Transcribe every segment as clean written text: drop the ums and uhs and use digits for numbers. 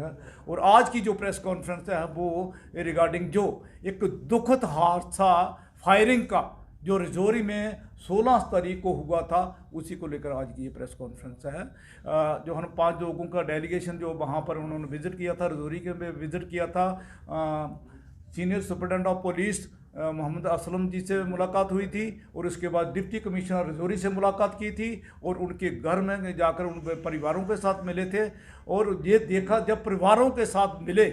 और आज की जो प्रेस कॉन्फ्रेंस है वो रिगार्डिंग जो एक दुखद हादसा फायरिंग का जो रजौरी में 16 तारीख को हुआ था उसी को लेकर आज की ये प्रेस कॉन्फ्रेंस है। जो हम 5 लोगों का डेलीगेशन जो वहाँ पर उन्होंने विज़िट किया था, रजौरी के में विज़िट किया था। Senior superintendent of police Mohammad Aslam ji से मुलाकात हुई थी और उसके बाद डिप्टी कमिश्नर रजौरी से मुलाकात की थी और उनके घर में जाकर उन परिवारों के साथ मिले थे। और ये देखा, जब परिवारों के साथ मिले,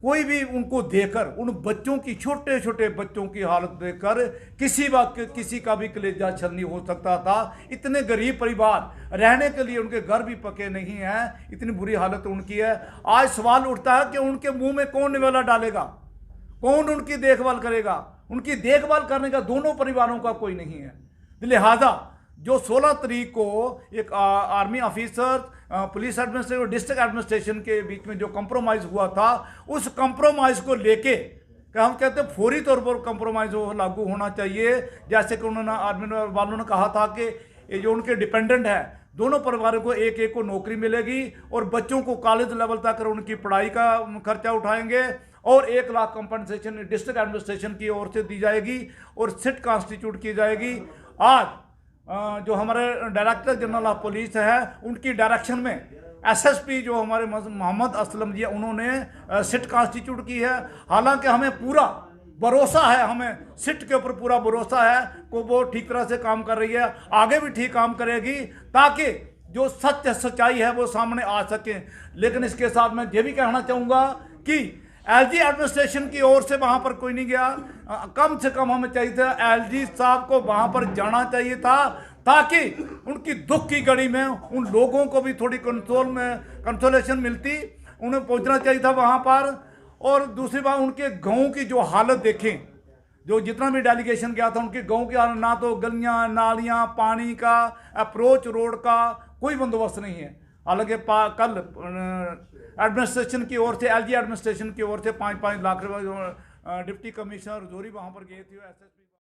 कोई भी उनको देखकर, उन बच्चों की, छोटे छोटे बच्चों की हालत देखकर किसी का भी कलेजा छलनी हो सकता था। इतने गरीब परिवार, रहने के लिए उनके घर भी पके नहीं हैं, इतनी बुरी हालत उनकी है। आज सवाल उठता है कि उनके मुंह में कौन निवाला डालेगा, कौन उनकी देखभाल करेगा। उनकी देखभाल करने का दोनों परिवारों का कोई नहीं है। लिहाजा जो 16 तारीख को एक आर्मी ऑफिसर, पुलिस एडमिनिस्ट्रेशन और डिस्ट्रिक्ट एडमिनिस्ट्रेशन के बीच में जो कंप्रोमाइज़ हुआ था, उस कंप्रोमाइज़ को लेके हम कहते हैं फौरी तौर पर कंप्रोमाइज़ लागू होना चाहिए। जैसे कि उन्होंने आर्मी वालों ने कहा था कि ये जो उनके डिपेंडेंट है, दोनों परिवारों को एक एक को नौकरी मिलेगी और बच्चों को कॉलेज लेवल तक उनकी पढ़ाई का खर्चा उठाएंगे और 1 लाख कंपनसेशन डिस्ट्रिक्ट एडमिनिस्ट्रेशन की ओर से दी जाएगी और सिट कॉन्स्टिट्यूट की जाएगी। आज जो हमारे डायरेक्टर जनरल ऑफ पुलिस है, उनकी डायरेक्शन में एसएसपी जो हमारे मोहम्मद असलम जी, उन्होंने सिट कॉन्स्टिट्यूट की है। हालांकि हमें पूरा भरोसा है, हमें सिट के ऊपर पूरा भरोसा है कि वो ठीक तरह से काम कर रही है, आगे भी ठीक काम करेगी ताकि जो सत्य सच्चाई है वो सामने आ सके। लेकिन इसके साथ मैं ये भी कहना चाहूँगा कि एलजी एडमिनिस्ट्रेशन की ओर से वहाँ पर कोई नहीं गया। कम से कम हमें चाहिए था एलजी साहब को वहाँ पर जाना चाहिए था ताकि उनकी दुख की घड़ी में उन लोगों को भी थोड़ी कंसोलेशन मिलती। उन्हें पहुँचना चाहिए था वहाँ पर। और दूसरी बात, उनके गाँव की जो हालत देखें, जो जितना भी डेलीगेशन गया था, उनके गाँव की हालत, ना तो गलियाँ नालियाँ, पानी का, अप्रोच रोड का कोई बंदोबस्त नहीं है। हालांकि कल एडमिनिस्ट्रेशन की ओर से, एलजी एडमिनिस्ट्रेशन की ओर से 5-5 लाख रुपए डिप्टी कमिश्नर रजौरी वहाँ पर गए थे।